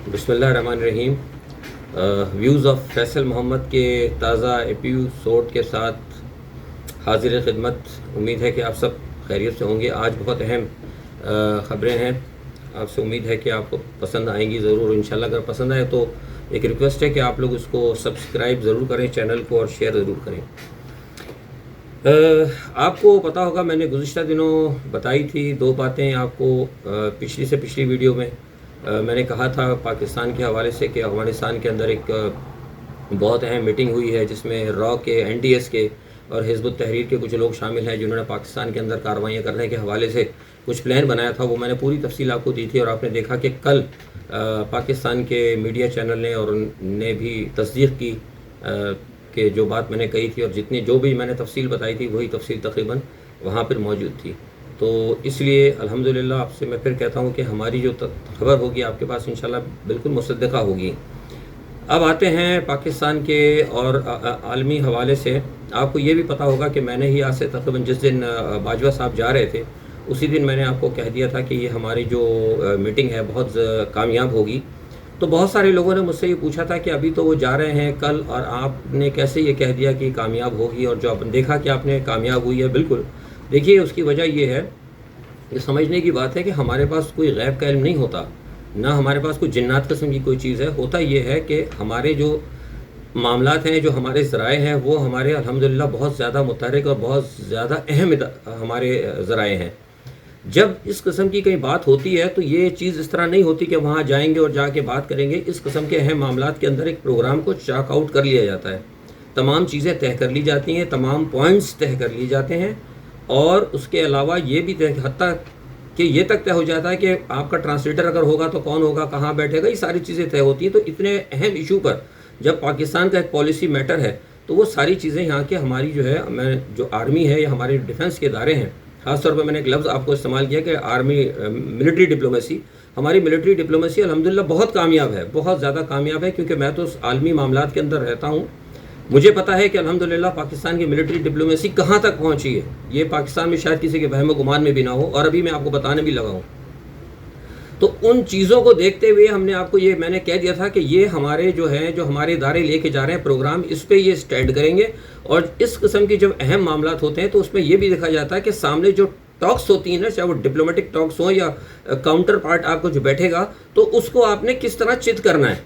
بسم اللہ الرحمن الرحیم۔ ویوز آف فیصل محمد کے تازہ ایپیسوڈ کے ساتھ حاضر خدمت۔ امید ہے کہ آپ سب خیریت سے ہوں گے۔ آج بہت اہم خبریں ہیں، آپ سے امید ہے کہ آپ کو پسند آئیں گی ضرور انشاءاللہ۔ اگر پسند آئے تو ایک ریکویسٹ ہے کہ آپ لوگ اس کو سبسکرائب ضرور کریں چینل کو، اور شیئر ضرور کریں۔ آپ کو پتہ ہوگا میں نے گزشتہ دنوں بتائی تھی دو باتیں آپ کو، پچھلی ویڈیو میں میں نے کہا تھا پاکستان کے حوالے سے کہ افغانستان کے اندر ایک بہت اہم میٹنگ ہوئی ہے جس میں را کے، این ڈی ایس کے اور حزب التحریر کے کچھ لوگ شامل ہیں جنہوں نے پاکستان کے اندر کارروائیاں کرنے کے حوالے سے کچھ پلان بنایا تھا۔ وہ میں نے پوری تفصیل آپ کو دی تھی، اور آپ نے دیکھا کہ کل پاکستان کے میڈیا چینل نے اور ان نے بھی تصدیق کی کہ جو بات میں نے کہی تھی، اور جو بھی میں نے تفصیل بتائی تھی وہی تفصیل تقریباً وہاں پر موجود تھی۔ تو اس لیے الحمدللہ آپ سے میں پھر کہتا ہوں کہ ہماری جو خبر ہوگی آپ کے پاس انشاءاللہ بالکل مصدقہ ہوگی۔ اب آتے ہیں پاکستان کے اور عالمی حوالے سے۔ آپ کو یہ بھی پتہ ہوگا کہ میں نے ہی آج سے تقریباً جس دن باجوہ صاحب جا رہے تھے اسی دن میں نے آپ کو کہہ دیا تھا کہ یہ ہماری جو میٹنگ ہے بہت کامیاب ہوگی۔ تو بہت سارے لوگوں نے مجھ سے یہ پوچھا تھا کہ ابھی تو وہ جا رہے ہیں کل، اور آپ نے کیسے یہ کہہ دیا کہ کامیاب ہوگی، اور جو آپ نے دیکھا کہ آپ نے کامیاب ہوئی ہے۔ بالکل دیکھیے، اس کی وجہ یہ ہے، یہ سمجھنے کی بات ہے کہ ہمارے پاس کوئی غیب کا علم نہیں ہوتا، نہ ہمارے پاس کوئی جنات قسم کی کوئی چیز ہے۔ ہوتا یہ ہے کہ ہمارے جو معاملات ہیں، جو ہمارے ذرائع ہیں، وہ ہمارے الحمدللہ بہت زیادہ متحرک اور بہت زیادہ اہم ہمارے ذرائع ہیں۔ جب اس قسم کی کئی بات ہوتی ہے تو یہ چیز اس طرح نہیں ہوتی کہ وہاں جائیں گے اور جا کے بات کریں گے۔ اس قسم کے اہم معاملات کے اندر ایک پروگرام کو چاک آؤٹ کر لیا جاتا ہے، تمام چیزیں طے کر لی جاتی ہیں، تمام پوائنٹس طے کر لیے جاتے ہیں، اور اس کے علاوہ یہ بھی حتیٰ کہ یہ تک طے ہو جاتا ہے کہ آپ کا ٹرانسلیٹر اگر ہوگا تو کون ہوگا، کہاں بیٹھے گا، یہ ساری چیزیں طے ہوتی ہیں۔ تو اتنے اہم ایشو پر جب پاکستان کا ایک پالیسی میٹر ہے تو وہ ساری چیزیں یہاں کے ہماری جو ہے، میں جو آرمی ہے یا ہمارے ڈیفنس کے ادارے ہیں، خاص طور پہ میں نے ایک لفظ آپ کو استعمال کیا کہ آرمی ملٹری ڈپلومیسی، ہماری ملٹری ڈپلومیسی الحمدللہ بہت کامیاب ہے، بہت زیادہ کامیاب ہے، کیونکہ میں تو اس عالمی معاملات کے اندر رہتا ہوں۔ مجھے پتہ ہے کہ الحمدللہ پاکستان کی ملٹری ڈپلومیسی کہاں تک پہنچی ہے۔ یہ پاکستان میں شاید کسی کے وہم و گمان میں بھی نہ ہو، اور ابھی میں آپ کو بتانے بھی لگا ہوں۔ تو ان چیزوں کو دیکھتے ہوئے ہم نے آپ کو یہ میں نے کہہ دیا تھا کہ یہ ہمارے جو ہیں، جو ہمارے ادارے لے کے جا رہے ہیں پروگرام، اس پہ یہ اسٹینڈ کریں گے۔ اور اس قسم کی جب اہم معاملات ہوتے ہیں تو اس میں یہ بھی دیکھا جاتا ہے کہ سامنے جو ٹاکس ہوتی ہیں نا، چاہے وہ ڈپلومیٹک ٹاکس ہوں یا کاؤنٹر پارٹ آپ کو جو بیٹھے گا، تو اس کو آپ نے کس طرح چت کرنا ہے۔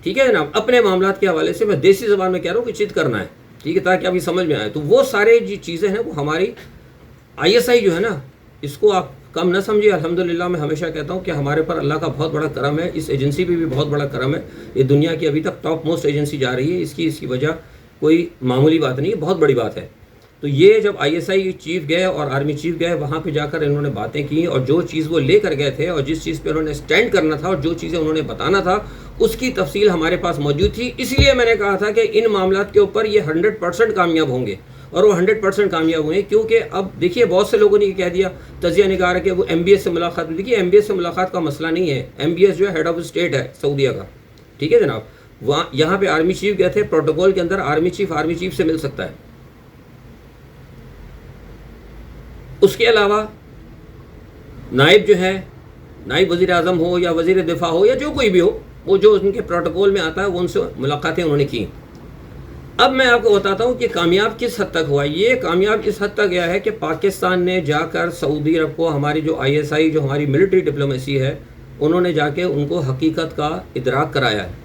ٹھیک ہے جناب، اپنے معاملات کے حوالے سے میں دیسی زبان میں کہہ رہا ہوں کہ چت کرنا ہے، ٹھیک ہے، تاکہ ابھی سمجھ میں آئے۔ تو وہ سارے جو چیزیں ہیں وہ ہماری آئی ایس آئی جو ہے نا، اس کو آپ کم نہ سمجھیے۔ الحمدللہ میں ہمیشہ کہتا ہوں کہ ہمارے پر اللہ کا بہت بڑا کرم ہے، اس ایجنسی پہ بھی بہت بڑا کرم ہے۔ یہ دنیا کی ابھی تک ٹاپ موسٹ ایجنسی جا رہی ہے، اس کی وجہ کوئی معمولی بات نہیں ہے، بہت بڑی بات ہے۔ تو یہ جب آئی ایس آئی چیف گئے اور آرمی چیف گئے، وہاں پہ جا کر انہوں نے باتیں کی، اور جو چیز وہ لے کر گئے تھے اور جس چیز پہ انہوں نے اسٹینڈ کرنا تھا اور جو چیزیں انہوں نے بتانا تھا، اس کی تفصیل ہمارے پاس موجود تھی۔ اس لیے میں نے کہا تھا کہ ان معاملات کے اوپر یہ 100% کامیاب ہوں گے، اور وہ 100% کامیاب ہوئے۔ کیونکہ اب دیکھیے، بہت سے لوگوں نے یہ کہہ دیا، تجزیہ نگار کہ وہ ایم بی ایس سے ملاقات ہوئی۔ دیکھیے، ایم بی ایس سے ملاقات کا مسئلہ نہیں ہے، ایم بی ایس جو ہے ہیڈ آف اسٹیٹ ہے سعودیہ کا، ٹھیک ہے جناب۔ وہاں یہاں پہ آرمی چیف گئے تھے، پروٹوکول کے اندر آرمی چیف سے مل سکتا ہے۔ اس کے علاوہ نائب جو ہے، نائب وزیر اعظم ہو یا وزیر دفاع ہو یا جو کوئی بھی ہو، وہ جو ان کے پروٹوکول میں آتا ہے وہ ان سے ملاقاتیں انہوں نے کی۔ اب میں آپ کو بتاتا ہوں کہ کامیاب کس حد تک ہوا۔ یہ کامیاب اس حد تک گیا ہے کہ پاکستان نے جا کر سعودی عرب کو ہماری جو آئی ایس آئی، جو ہماری ملٹری ڈپلومیسی ہے، انہوں نے جا کے ان کو حقیقت کا ادراک کرایا ہے۔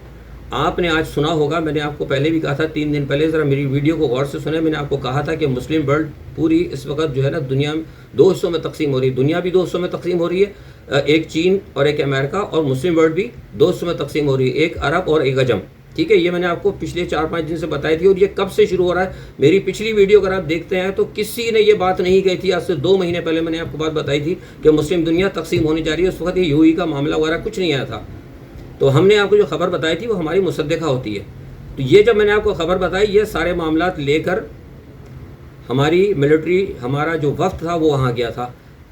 آپ نے آج سنا ہوگا، میں نے آپ کو پہلے بھی کہا تھا 3 دن پہلے، ذرا میری ویڈیو کو غور سے سنیں۔ میں نے آپ کو کہا تھا کہ مسلم ورلڈ پوری اس وقت جو ہے نا دنیا میں 2 حصوں میں تقسیم ہو رہی ہے، دنیا بھی 2 حصوں میں تقسیم ہو رہی ہے، ایک چین اور ایک امریکہ، اور مسلم ورلڈ بھی 2 حصوں میں تقسیم ہو رہی ہے، ایک عرب اور ایک عجم، ٹھیک ہے۔ یہ میں نے آپ کو پچھلے 4-5 دن سے بتائی تھی، اور یہ کب سے شروع ہو رہا ہے۔ میری پچھلی ویڈیو اگر آپ دیکھتے ہیں تو کسی نے یہ بات نہیں کہی تھی، آج سے 2 مہینے پہلے میں نے آپ کو بات بتائی تھی کہ مسلم دنیا تقسیم ہونے جا رہی ہے۔ اس وقت یہ یو ای کا معاملہ وغیرہ کچھ نہیں آیا تھا، تو ہم نے آپ کو جو خبر بتائی تھی وہ ہماری مصدقہ ہوتی ہے۔ تو یہ جب میں نے آپ کو خبر بتائی، یہ سارے معاملات لے کر ہماری ملٹری، ہمارا جو وفد تھا وہ وہاں گیا تھا۔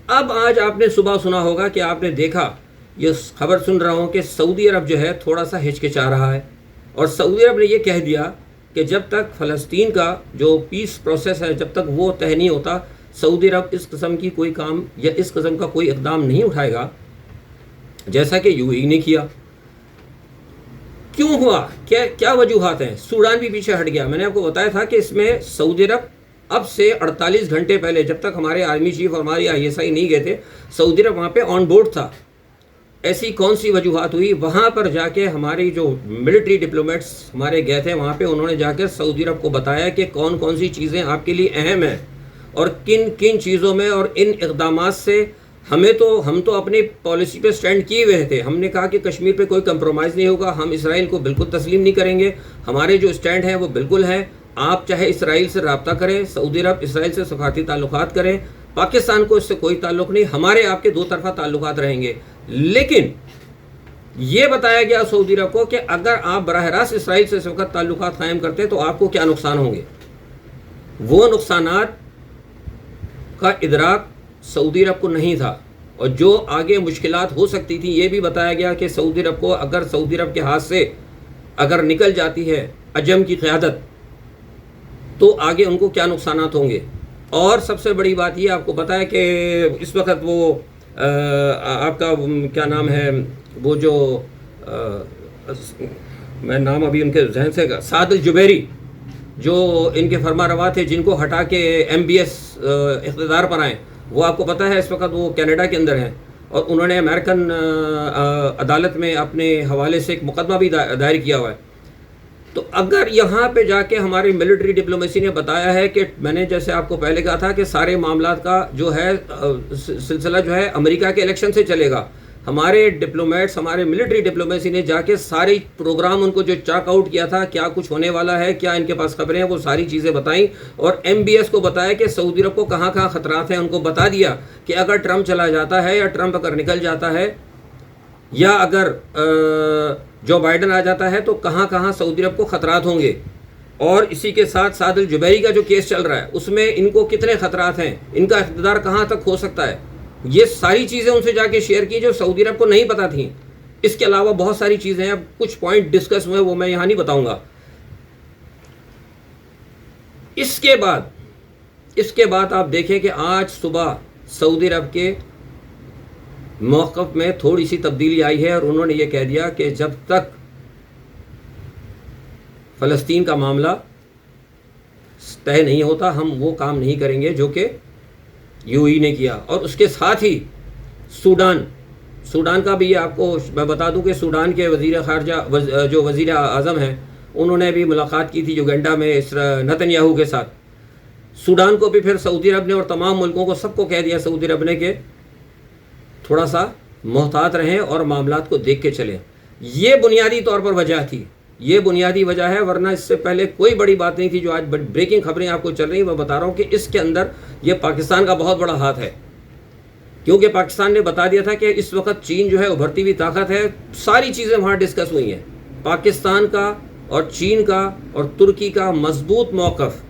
اب آج آپ نے صبح سنا ہوگا کہ آپ نے دیکھا، یہ خبر سن رہا ہوں کہ سعودی عرب جو ہے تھوڑا سا ہچکچا رہا ہے، اور سعودی عرب نے یہ کہہ دیا کہ جب تک فلسطین کا جو پیس پروسیس ہے، جب تک وہ طے نہیں ہوتا، سعودی عرب اس قسم کی کوئی کام یا اس قسم کا کوئی اقدام نہیں اٹھائے گا، جیسا کہ یو اے نے کیا۔ کیوں ہوا، کیا وجوہات ہیں؟ سوڈان بھی پیچھے ہٹ گیا. میں نے آپ کو بتایا تھا کہ اس میں سعودی عرب اب سے 48 گھنٹے پہلے، جب تک ہمارے آرمی چیف اور ہماری ISI نہیں گئے تھے، سعودی عرب وہاں پہ آن بورڈ تھا. ایسی کون سی وجوہات ہوئی؟ وہاں پر جا کے ہماری جو ملٹری ڈپلومیٹس ہمارے گئے تھے وہاں پہ، انہوں نے جا کے سعودی عرب کو بتایا کہ کون کون سی چیزیں آپ کے لیے اہم ہیں اور کن کن چیزوں میں اور ان اقدامات سے ہم تو اپنی پالیسی پہ سٹینڈ کیے ہوئے تھے. ہم نے کہا کہ کشمیر پہ کوئی کمپرومائز نہیں ہوگا، ہم اسرائیل کو بالکل تسلیم نہیں کریں گے، ہمارے جو سٹینڈ ہے وہ بالکل ہے. آپ چاہے اسرائیل سے رابطہ کریں، سعودی عرب اسرائیل سے سفارتی تعلقات کریں، پاکستان کو اس سے کوئی تعلق نہیں، ہمارے آپ کے دو طرفہ تعلقات رہیں گے. لیکن یہ بتایا گیا سعودی عرب کو کہ اگر آپ براہ راست اسرائیل سے اس وقت تعلقات قائم کرتے تو آپ کو کیا نقصان ہوں گے. وہ نقصانات کا ادراک سعودی عرب کو نہیں تھا، اور جو آگے مشکلات ہو سکتی تھیں یہ بھی بتایا گیا کہ سعودی عرب کو اگر سعودی عرب کے ہاتھ سے اگر نکل جاتی ہے عجم کی قیادت تو آگے ان کو کیا نقصانات ہوں گے. اور سب سے بڑی بات یہ آپ کو پتہ ہے کہ اس وقت وہ آپ کا کیا نام ہے، وہ جو میں نام ابھی ان کے ذہن سے سعد الجبیری، جو ان کے فرما روا تھے، جن کو ہٹا کے MBS اقتدار پر آئے، وہ آپ کو پتہ ہے اس وقت وہ کینیڈا کے اندر ہیں، اور انہوں نے امریکن عدالت میں اپنے حوالے سے ایک مقدمہ بھی دائر کیا ہوا ہے. تو اگر یہاں پہ جا کے ہماری ملٹری ڈپلومیسی نے بتایا ہے کہ میں نے جیسے آپ کو پہلے کہا تھا کہ سارے معاملات کا جو ہے سلسلہ جو ہے امریکہ کے الیکشن سے چلے گا، ہمارے ڈپلومیٹس، ہمارے ملٹری ڈپلومیسی نے جا کے سارے پروگرام ان کو جو چاک آؤٹ کیا تھا، کیا کچھ ہونے والا ہے، کیا ان کے پاس خبریں ہیں، وہ ساری چیزیں بتائیں، اور MBS کو بتایا کہ سعودی عرب کو کہاں کہاں خطرات ہیں. ان کو بتا دیا کہ اگر ٹرمپ چلا جاتا ہے یا ٹرمپ اگر نکل جاتا ہے یا اگر جو بائیڈن آ جاتا ہے تو کہاں کہاں سعودی عرب کو خطرات ہوں گے. اور اسی کے ساتھ سعد الجبیری کا جو کیس چل رہا ہے اس میں ان کو کتنے خطرات ہیں، ان کا اقتدار کہاں تک ہو سکتا ہے، یہ ساری چیزیں ان سے جا کے شیئر کی جو سعودی عرب کو نہیں پتہ تھیں. اس کے علاوہ بہت ساری چیزیں ہیں، اب کچھ پوائنٹ ڈسکس ہوئے وہ میں یہاں نہیں بتاؤں گا. اس کے بعد آپ دیکھیں کہ آج صبح سعودی عرب کے موقف میں تھوڑی سی تبدیلی آئی ہے، اور انہوں نے یہ کہہ دیا کہ جب تک فلسطین کا معاملہ طے نہیں ہوتا ہم وہ کام نہیں کریں گے جو کہ UAE نے کیا. اور اس کے ساتھ ہی سوڈان کا بھی آپ کو میں بتا دوں کہ سوڈان کے وزیر خارجہ جو وزیر اعظم ہیں انہوں نے بھی ملاقات کی تھی یوگینڈا میں نتن یاہو کے ساتھ. سوڈان کو بھی پھر سعودی عرب نے اور تمام ملکوں کو سب کو کہہ دیا سعودی عرب نے کہ تھوڑا سا محتاط رہیں اور معاملات کو دیکھ کے چلیں. یہ بنیادی طور پر وجہ تھی، یہ بنیادی وجہ ہے، ورنہ اس سے پہلے کوئی بڑی بات نہیں تھی. جو آج بریکنگ خبریں آپ کو چل رہی ہیں میں بتا رہا ہوں کہ اس کے اندر یہ پاکستان کا بہت بڑا ہاتھ ہے، کیونکہ پاکستان نے بتا دیا تھا کہ اس وقت چین جو ہے ابھرتی ہوئی طاقت ہے. ساری چیزیں وہاں ڈسکس ہوئی ہیں، پاکستان کا اور چین کا اور ترکی کا مضبوط موقف،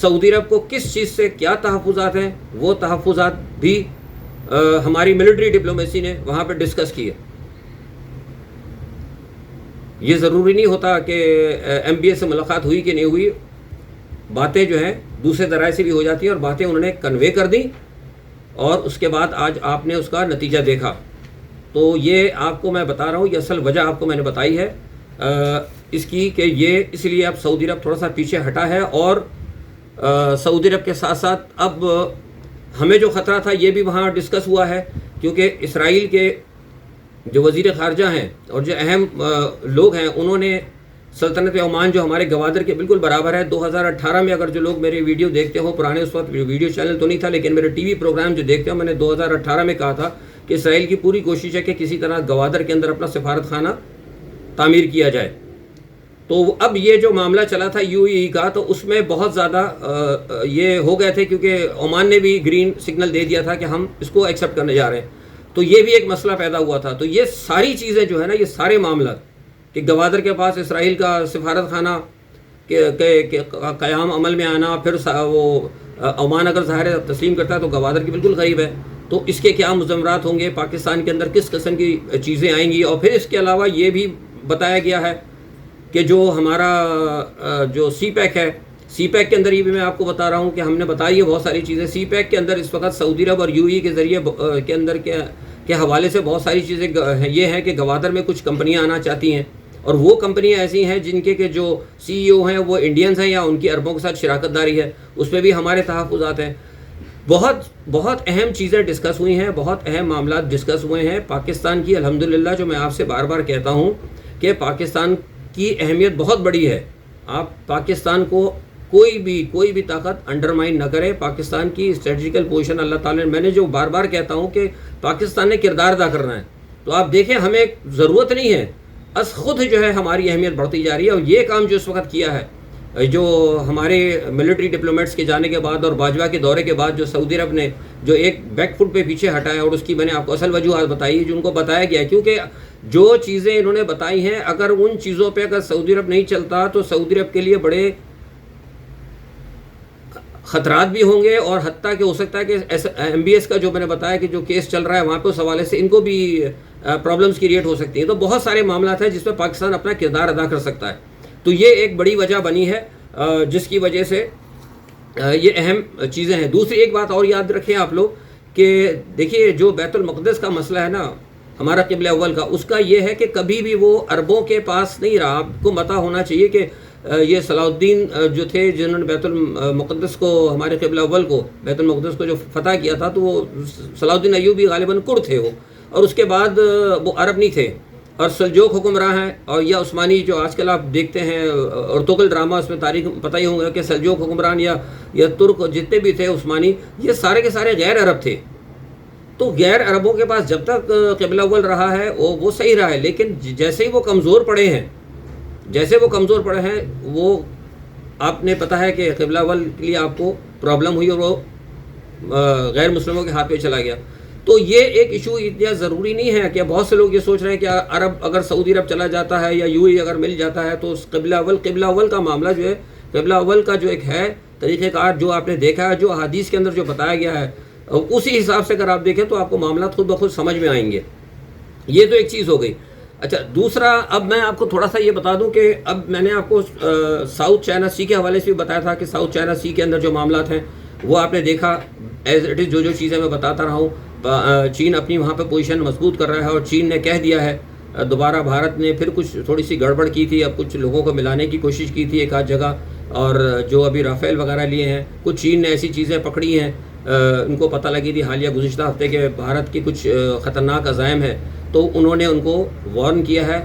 سعودی عرب کو کس چیز سے کیا تحفظات ہیں، وہ تحفظات بھی ہماری ملٹری ڈپلومیسی نے وہاں پہ ڈسکس کی ہے. یہ ضروری نہیں ہوتا کہ MBS سے ملاقات ہوئی کہ نہیں ہوئی، باتیں جو ہیں دوسرے ذرائع سے بھی ہو جاتی ہیں، اور باتیں انہوں نے کنوے کر دیں، اور اس کے بعد آج آپ نے اس کا نتیجہ دیکھا. تو یہ آپ کو میں بتا رہا ہوں، یہ اصل وجہ آپ کو میں نے بتائی ہے اس کی کہ یہ اس لیے اب سعودی عرب تھوڑا سا پیچھے ہٹا ہے. اور سعودی عرب کے ساتھ ساتھ اب ہمیں جو خطرہ تھا یہ بھی وہاں ڈسکس ہوا ہے، کیونکہ اسرائیل کے جو وزیر خارجہ ہیں اور جو اہم لوگ ہیں انہوں نے سلطنت عمان جو ہمارے گوادر کے بالکل برابر ہے، 2018 میں اگر جو لوگ میرے ویڈیو دیکھتے ہوں، پرانے اس وقت ویڈیو چینل تو نہیں تھا لیکن میرے TV پروگرام جو دیکھتے ہوں، میں نے 2018 میں کہا تھا کہ اسرائیل کی پوری کوشش ہے کہ کسی طرح گوادر کے اندر اپنا سفارت خانہ تعمیر کیا جائے. تو اب یہ جو معاملہ چلا تھا UAE کا، تو اس میں بہت زیادہ یہ ہو گئے تھے، کیونکہ عمان نے بھی گرین سگنل دے دیا تھا کہ ہم اس کو ایکسیپٹ کرنے جا رہے ہیں. تو یہ بھی ایک مسئلہ پیدا ہوا تھا. تو یہ ساری چیزیں جو ہے نا، یہ سارے معاملات کہ گوادر کے پاس اسرائیل کا سفارت خانہ کے قیام عمل میں آنا، پھر وہ عمان اگر ظاہر تسلیم کرتا ہے تو گوادر کی بالکل قریب ہے، تو اس کے کیا مضمرات ہوں گے، پاکستان کے اندر کس قسم کی چیزیں آئیں گی. اور پھر اس کے علاوہ یہ بھی بتایا گیا ہے کہ جو ہمارا جو CPEC ہے، CPEC کے اندر یہ بھی میں آپ کو بتا رہا ہوں کہ ہم نے بتائی ہے بہت ساری چیزیں. CPEC کے اندر اس وقت سعودی عرب اور UAE کے ذریعے کے اندر کے حوالے سے بہت ساری چیزیں یہ ہیں کہ گوادر میں کچھ کمپنیاں آنا چاہتی ہیں، اور وہ کمپنیاں ایسی ہیں جن کے جو سی ای او ہیں وہ انڈینز ہیں یا ان کی عربوں کے ساتھ شراکت داری ہے، اس پہ بھی ہمارے تحفظات ہیں. بہت اہم چیزیں ڈسکس ہوئی ہیں، بہت اہم معاملات ڈسکس ہوئے ہیں. پاکستان کی الحمدللہ جو میں آپ سے بار بار کہتا ہوں کہ پاکستان کی اہمیت بہت بڑی ہے. آپ پاکستان کو کوئی بھی طاقت انڈرمائن نہ کرے. پاکستان کی اسٹریٹجیکل پوزیشن اللہ تعالیٰ نے، میں نے جو بار بار کہتا ہوں کہ پاکستان نے کردار ادا کرنا ہے، تو آپ دیکھیں ہمیں ضرورت نہیں ہے، از خود جو ہے ہماری اہمیت بڑھتی جا رہی ہے. اور یہ کام جو اس وقت کیا ہے، جو ہمارے ملٹری ڈپلومیٹس کے جانے کے بعد اور باجوہ کے دورے کے بعد جو سعودی عرب نے جو ایک بیک فٹ پہ پیچھے ہٹایا، اور اس کی میں نے آپ کو اصل وجوہات بتائی جو ان کو بتایا گیا ہے. کیونکہ جو چیزیں انہوں نے بتائی ہیں، اگر ان چیزوں پہ اگر سعودی عرب نہیں چلتا تو سعودی عرب کے لیے بڑے خطرات بھی ہوں گے، اور حتیٰ کہ ہو سکتا ہے کہ ایم بی ایس کا جو میں نے بتایا کہ جو کیس چل رہا ہے وہاں پہ اس حوالے سے ان کو بھی پرابلمس کریٹ ہو سکتی ہیں. تو بہت سارے معاملات ہیں جس پہ پاکستان اپنا کردار ادا کر سکتا ہے. تو یہ ایک بڑی وجہ بنی ہے جس کی وجہ سے یہ اہم چیزیں ہیں. دوسری ایک بات اور یاد رکھیں آپ لوگ کہ دیکھیے جو بیت المقدس کا مسئلہ ہے نا، ہمارا قبلہ اول کا، اس کا یہ ہے کہ کبھی بھی وہ عربوں کے پاس نہیں رہا. آپ کو پتہ ہونا چاہیے کہ یہ صلاح الدین جو تھے جنہوں نے بیت المقدس کو، ہمارے قبلہ اول کو، بیت المقدس کو جو فتح کیا تھا، تو وہ صلاح الدین ایوبی غالباً کرد تھے وہ، اور اس کے بعد وہ عرب نہیں تھے. اور سلجوق حکمراں ہیں، اور یا عثمانی جو آج کل آپ دیکھتے ہیں ارطغرل ڈرامہ، اس میں تاریخ پتہ ہی ہوگا کہ سلجوق حکمران یا ترک جتنے بھی تھے عثمانی، یہ سارے کے سارے غیر عرب تھے. تو غیر عربوں کے پاس جب تک قبلہ اول رہا ہے وہ صحیح رہا ہے. لیکن جیسے ہی وہ کمزور پڑے ہیں وہ آپ نے پتہ ہے کہ قبلہ اول کے لیے آپ کو پرابلم ہوئی اور وہ غیر مسلموں کے ہاتھ پہ چلا گیا. تو یہ ایک ایشو اتنا ضروری نہیں ہے کہ بہت سے لوگ یہ سوچ رہے ہیں کہ عرب اگر سعودی عرب چلا جاتا ہے یا یو اے اگر مل جاتا ہے تو قبلہ اول کا معاملہ جو ہے، قبلہ اول کا جو ایک ہے طریقہ کار جو آپ نے دیکھا ہے، جو احادیث کے اندر جو بتایا گیا ہے، اسی حساب سے اگر آپ دیکھیں تو آپ کو معاملات خود بخود سمجھ میں آئیں گے. یہ تو ایک چیز ہو گئی. اچھا، دوسرا اب میں آپ کو تھوڑا سا یہ بتا دوں کہ اب میں نے آپ کو ساؤتھ چائنا سی کے حوالے سے بھی بتایا تھا کہ ساؤتھ چائنا سی کے اندر جو معاملات ہیں وہ آپ نے دیکھا ایز اٹ از. جو چیزیں میں بتاتا رہا ہوں، چین اپنی وہاں پہ پوزیشن مضبوط کر رہا ہے، اور چین نے کہہ دیا ہے دوبارہ. بھارت نے پھر کچھ تھوڑی سی گڑبڑ کی تھی، اب کچھ لوگوں کو ملانے کی کوشش کی تھی ایک آدھ جگہ، اور جو ابھی رافیل وغیرہ لیے ہیں، کچھ چین نے ایسی چیزیں پکڑی ہیں، ان کو پتہ لگی تھی حالیہ گزشتہ ہفتے کے بھارت کی کچھ خطرناک عزائم ہے، تو انہوں نے ان کو وارن کیا ہے.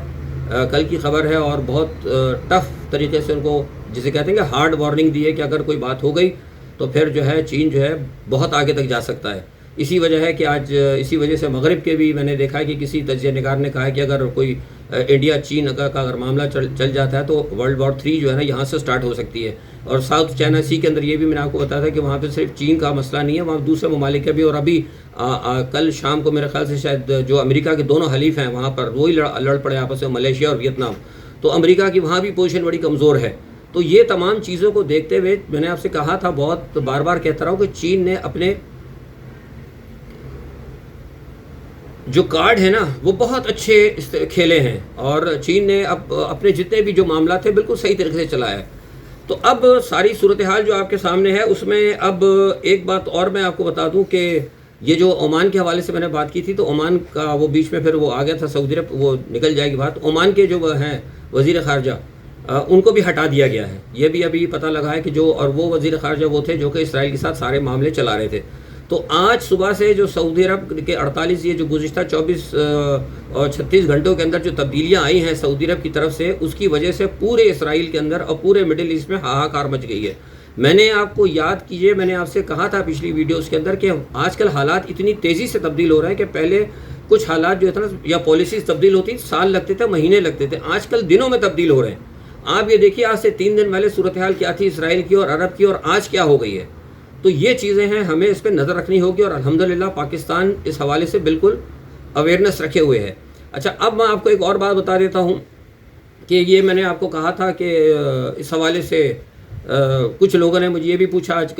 کل کی خبر ہے، اور بہت ٹف طریقے سے ان کو جسے کہتے ہیں کہ ہارڈ وارننگ دی ہے کہ اگر کوئی بات ہو گئی تو پھر جو ہے چین جو ہے بہت آگے تک جا سکتا ہے. اسی وجہ ہے کہ آج اسی وجہ سے مغرب کے بھی میں نے دیکھا ہے کہ کسی تجزیہ نگار نے کہا ہے کہ اگر کوئی انڈیا چین کا اگر معاملہ چل جاتا ہے تو ورلڈ وار 3 جو ہے نا یہاں سے سٹارٹ ہو سکتی ہے. اور ساؤتھ چائنا سی کے اندر یہ بھی میں نے آپ کو بتایا تھا کہ وہاں پہ صرف چین کا مسئلہ نہیں ہے، وہاں دوسرے ممالک کا بھی. اور ابھی کل شام کو میرے خیال سے شاید جو امریکہ کے دونوں حلیف ہیں وہاں پر وہی لڑ پڑے آپس میں، ملیشیا اور ویتنام. تو امریکہ کی وہاں بھی پوزیشن بڑی کمزور ہے. تو یہ تمام چیزوں کو دیکھتے ہوئے میں نے آپ سے کہا تھا، بہت بار بار کہتا رہا ہوں کہ چین نے اپنے جو کارڈ ہے نا وہ بہت اچھے کھیلے ہیں، اور چین نے اپنے جتنے بھی جو معاملات تھے بالکل صحیح طریقے سے چلایا ہے. تو اب ساری صورتحال جو آپ کے سامنے ہے اس میں اب ایک بات اور میں آپ کو بتا دوں کہ یہ جو عمان کے حوالے سے میں نے بات کی تھی، تو عمان کا وہ بیچ میں پھر وہ آ گیا تھا سعودی عرب، وہ نکل جائے گی بات. عمان کے جو ہیں وزیر خارجہ ان کو بھی ہٹا دیا گیا ہے. یہ بھی ابھی پتہ لگا ہے کہ جو، اور وہ وزیر خارجہ وہ تھے جو کہ اسرائیل کے ساتھ سارے معاملے چلا رہے تھے. تو آج صبح سے جو سعودی عرب کے 48 یہ جو گزشتہ 24 اور 36 گھنٹوں کے اندر جو تبدیلیاں آئی ہیں سعودی عرب کی طرف سے، اس کی وجہ سے پورے اسرائیل کے اندر اور پورے مڈل ایسٹ میں ہاہاکار مچ گئی ہے. میں نے آپ کو یاد کیجئے، میں نے آپ سے کہا تھا پچھلی ویڈیوز کے اندر کہ آج کل حالات اتنی تیزی سے تبدیل ہو رہے ہیں کہ پہلے کچھ حالات جو ہے نا یا پالیسیز تبدیل ہوتی سال لگتے تھے، مہینے لگتے تھے، آج کل دنوں میں تبدیل ہو رہے ہیں. آپ یہ دیکھیے آج سے 3 دن پہلے صورتحال کیا تھی اسرائیل کی اور عرب کی، اور آج کیا ہو گئی ہے. تو یہ چیزیں ہیں، ہمیں اس پہ نظر رکھنی ہوگی، اور الحمدللہ پاکستان اس حوالے سے بالکل اویئرنیس رکھے ہوئے ہے. اچھا، اب میں آپ کو ایک اور بات بتا دیتا ہوں کہ یہ میں نے آپ کو کہا تھا کہ اس حوالے سے کچھ لوگوں نے مجھے یہ بھی پوچھا آج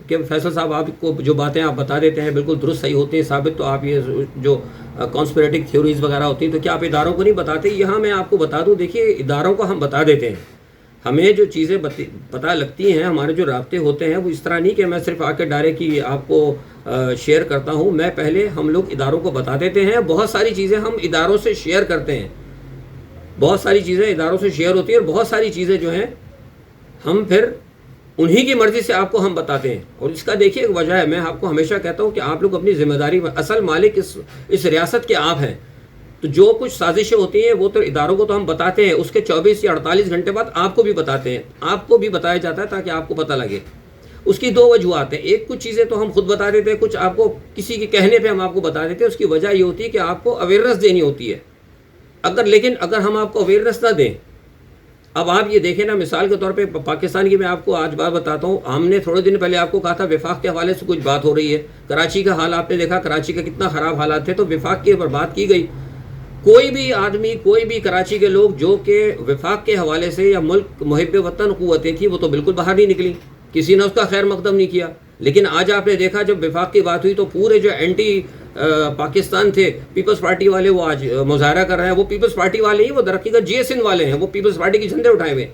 کہ فیصل صاحب آپ کو جو باتیں آپ بتا دیتے ہیں بالکل درست صحیح ہوتے ہیں ثابت، تو آپ یہ جو کانسپریٹک تھیوریز وغیرہ ہوتی ہیں تو کیا آپ اداروں کو نہیں بتاتے؟ یہاں میں آپ کو بتا دوں، دیکھیے اداروں کو ہم بتا دیتے ہیں، ہمیں جو چیزیں پتہ لگتی ہیں، ہمارے جو رابطے ہوتے ہیں وہ اس طرح نہیں کہ میں صرف آ کے ڈائریکٹ ہی آپ کو شیئر کرتا ہوں. میں پہلے ہم لوگ اداروں کو بتا دیتے ہیں، بہت ساری چیزیں ہم اداروں سے شیئر کرتے ہیں. بہت ساری چیزیں اداروں سے شیئر ہوتی ہیں، اور بہت ساری چیزیں جو ہیں ہم پھر انہی کی مرضی سے آپ کو ہم بتاتے ہیں. اور اس کا دیکھیے ایک وجہ ہے، میں آپ کو ہمیشہ کہتا ہوں کہ آپ لوگ اپنی ذمہ داری، اصل مالک اس ریاست کے آپ ہیں. تو جو کچھ سازشیں ہوتی ہیں وہ تو اداروں کو تو ہم بتاتے ہیں، اس کے 24 یا 48 گھنٹے بعد آپ کو بھی بتاتے ہیں، آپ کو بھی بتایا جاتا ہے تاکہ آپ کو پتہ لگے. اس کی دو وجوہات ہیں. ایک، کچھ چیزیں تو ہم خود بتا دیتے ہیں، کچھ آپ کو کسی کے کہنے پہ ہم آپ کو بتا دیتے ہیں. اس کی وجہ یہ ہوتی ہے کہ آپ کو اویئرنیس دینی ہوتی ہے. لیکن اگر ہم آپ کو اویئرنیس نہ دیں، اب آپ یہ دیکھیں نا، مثال کے طور پہ پاکستان کی میں آپ کو آج بات بتاتا ہوں. ہم نے تھوڑے دن پہلے آپ کو کہا تھا وفاق کے حوالے سے کچھ بات ہو رہی ہے. کراچی کا حال آپ نے دیکھا، کراچی کا کتنا خراب حالات تھے، تو وفاق کے اوپر بات کی گئی. کوئی بھی آدمی، کوئی بھی کراچی کے لوگ جو کہ وفاق کے حوالے سے یا ملک محب وطن قوتیں تھیں، وہ تو بالکل باہر نہیں نکلی، کسی نے اس کا خیر مقدم نہیں کیا. لیکن آج آپ نے دیکھا جب وفاق کی بات ہوئی تو پورے جو اینٹی پاکستان تھے پیپلز پارٹی والے، وہ آج مظاہرہ کر رہے ہیں. وہ پیپلز پارٹی والے ہی، وہ درقی کا GS ہند والے ہیں، وہ پیپلز پارٹی کے جھنڈے اٹھائے ہوئے ہیں.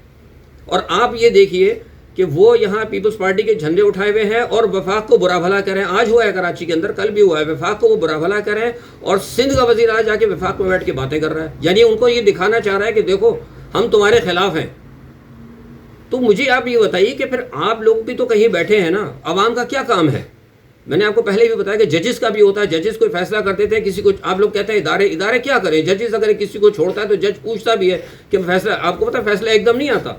اور آپ یہ دیکھیے کہ وہ یہاں پیپلز پارٹی کے جھنڈے اٹھائے ہوئے ہیں اور وفاق کو برا بھلا کریں. آج ہوا ہے کراچی کے اندر، کل بھی ہوا ہے، وفاق کو وہ برا بھلا کریں. اور سندھ کا وزیر آج جا کے وفاق میں بیٹھ کے باتیں کر رہا ہے، یعنی ان کو یہ دکھانا چاہ رہا ہے کہ دیکھو ہم تمہارے خلاف ہیں. تو مجھے آپ یہ بتائیے کہ پھر آپ لوگ بھی تو کہیں بیٹھے ہیں نا، عوام کا کیا کام ہے؟ میں نے آپ کو پہلے بھی بتایا کہ ججز کا بھی ہوتا ہے. ججز کوئی فیصلہ کرتے تھے، کسی کو آپ لوگ کہتے ہیں ادارے کیا کریں. ججز اگر کسی کو چھوڑتا ہے تو جج پوچھتا بھی ہے کہ فیصلہ، آپ کو پتا ہے فیصلہ ایک دم نہیں آتا.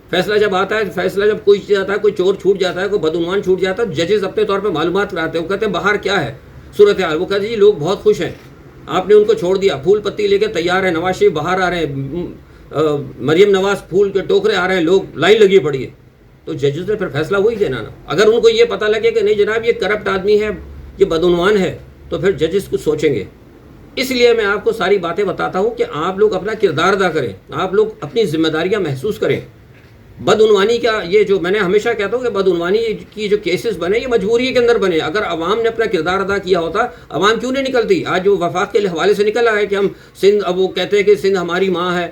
فیصلہ جب آتا ہے، فیصلہ جب کوئی جاتا ہے، کوئی چور چھوٹ جاتا ہے، کوئی بدعنوان چھوٹ جاتا ہے، ججز اپنے طور پہ معلومات کراتے ہیں. وہ کہتے ہیں باہر کیا ہے صورتحال. وہ کہتے ہیں جی لوگ بہت خوش ہیں، آپ نے ان کو چھوڑ دیا، پھول پتی لے کے تیار ہیں، نواز شریف باہر آ رہے ہیں، مریم نواز پھول کے ٹوکرے آ رہے ہیں، لوگ لائن لگی پڑی ہے. تو ججز نے پھر فیصلہ وہی دینا نا. اگر ان کو یہ پتہ لگے کہ نہیں جناب یہ کرپٹ آدمی ہے، یہ بدعنوان ہے، تو پھر ججز کچھ سوچیں گے. اس لیے میں آپ کو ساری باتیں بتاتا ہوں کہ آپ لوگ اپنا کردار ادا کریں، آپ لوگ اپنی ذمہ داریاں محسوس کریں. بدعنوانی کا یہ جو میں نے ہمیشہ کہتا ہوں کہ بدعنوانی کی جو کیسز بنے یہ مجبوری کے اندر بنے. اگر عوام نے اپنا کردار ادا کیا ہوتا، عوام کیوں نہیں نکلتی؟ آج جو وفاق کے حوالے سے نکل رہا ہے کہ ہم سندھ، اب وہ کہتے ہیں کہ سندھ ہماری ماں ہے.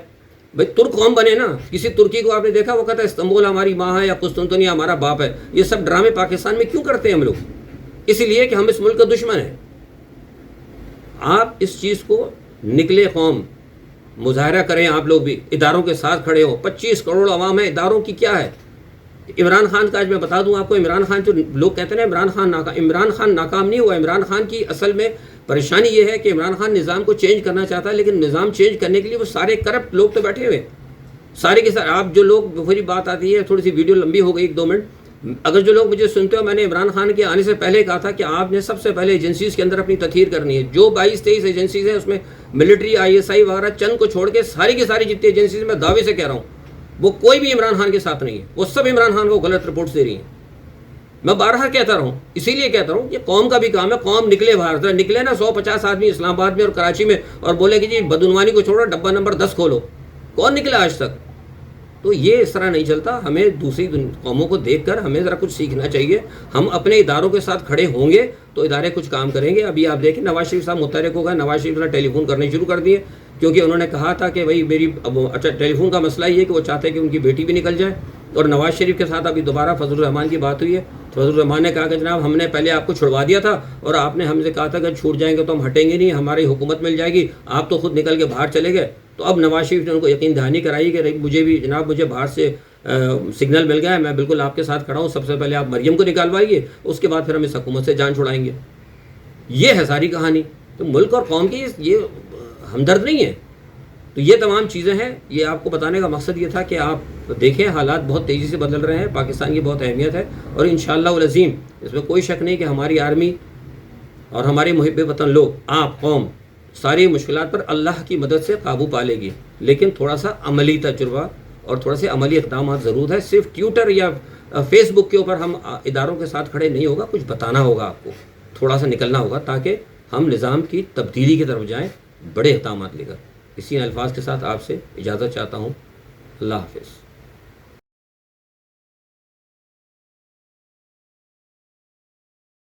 بھائی ترک قوم بنے نا، کسی ترکی کو آپ نے دیکھا وہ کہتا ہے استنبول ہماری ماں ہے یا قسطنطنیہ ہمارا باپ ہے. یہ سب ڈرامے پاکستان میں کیوں کرتے ہیں ہم لوگ؟ اس لیے کہ ہم اس ملک کا دشمن ہیں. آپ اس چیز کو نکلے قوم، مظاہرہ کریں، آپ لوگ بھی اداروں کے ساتھ کھڑے ہو. 25 کروڑ عوام ہے، اداروں کی کیا ہے؟ عمران خان کا آج میں بتا دوں آپ کو، عمران خان جو لوگ کہتے ہیں نا عمران خان ناکام نہیں ہوا. عمران خان کی اصل میں پریشانی یہ ہے کہ عمران خان نظام کو چینج کرنا چاہتا ہے، لیکن نظام چینج کرنے کے لیے وہ سارے کرپٹ لوگ تو بیٹھے ہوئے سارے کے سارے. آپ جو لوگ، وہی بات آتی ہے، تھوڑی سی ویڈیو لمبی ہو گئی 1-2 منٹ. اگر جو لوگ مجھے سنتے ہو، میں نے عمران خان کے آنے سے پہلے کہا تھا کہ آپ نے سب سے پہلے ایجنسیز کے اندر اپنی تطہیر کرنی ہے. جو 22-23 ایجنسیز ہیں اس میں ملٹری، ISI وغیرہ چند کو چھوڑ کے ساری کی ساری جتنی ایجنسیز میں دعوے سے کہہ رہا ہوں وہ کوئی بھی عمران خان کے ساتھ نہیں ہے. وہ سب عمران خان کو غلط رپورٹس دے رہی ہیں. میں بارہا کہتا رہا ہوں، اسی لیے کہتا رہا ہوں کہ قوم کا بھی کام ہے. قوم نکلے باہر، نکلے نا 150 آدمی اسلام آباد میں اور کراچی میں اور بولے کہ جی بدعنوانی کو چھوڑو، ڈبہ نمبر 10 کھولو. کون نکلا آج تک؟ تو یہ اس طرح نہیں چلتا. ہمیں دوسری قوموں کو دیکھ کر ہمیں ذرا کچھ سیکھنا چاہیے. ہم اپنے اداروں کے ساتھ کھڑے ہوں گے تو ادارے کچھ کام کریں گے. ابھی آپ دیکھیں نواز شریف صاحب متحرک ہو گئے. نواز شریف نے ٹیلی فون کرنے شروع کر دیے کیونکہ انہوں نے کہا تھا کہ بھائی میری اچھا ٹیلی فون کا مسئلہ یہ ہے کہ وہ چاہتے ہیں کہ ان کی بیٹی بھی نکل جائے. اور نواز شریف کے ساتھ ابھی دوبارہ فضل الرحمان کی بات ہوئی ہے. فضل الرحمان نے کہا کہ جناب ہم نے پہلے آپ کو چھڑوا دیا تھا اور آپ نے ہم سے کہا تھا کہ چھوٹ جائیں گے تو ہم ہٹیں گے نہیں، ہماری حکومت مل جائے گی، آپ تو خود نکل کے باہر چلے گئے. تو اب نواز شریف نے ان کو یقین دہانی کرائی کہ مجھے بھی جناب مجھے باہر سے سگنل مل گیا ہے، میں بالکل آپ کے ساتھ کھڑا ہوں. سب سے پہلے آپ مریم کو نکالوائیے، اس کے بعد پھر ہم اس حکومت سے جان چھڑائیں گے. یہ ہے ساری کہانی. تو ملک اور قوم کی یہ ہمدرد نہیں ہے. تو یہ تمام چیزیں ہیں. یہ آپ کو بتانے کا مقصد یہ تھا کہ آپ دیکھیں حالات بہت تیزی سے بدل رہے ہیں. پاکستان کی بہت اہمیت ہے اور انشاءاللہ العظیم اس میں کوئی شک نہیں کہ ہماری آرمی اور ہمارے محب وطن لوگ، آپ قوم، ساری مشکلات پر اللہ کی مدد سے قابو پا لے گی. لیکن تھوڑا سا عملی تجربہ اور تھوڑا سے عملی اقدامات ضرور ہے. صرف ٹویٹر یا فیس بک کے اوپر ہم اداروں کے ساتھ کھڑے نہیں ہوگا. کچھ بتانا ہوگا آپ کو، تھوڑا سا نکلنا ہوگا تاکہ ہم نظام کی تبدیلی کی طرف جائیں بڑے اقدامات لے کر. اسی الفاظ کے ساتھ آپ سے اجازت چاہتا ہوں. اللہ حافظ.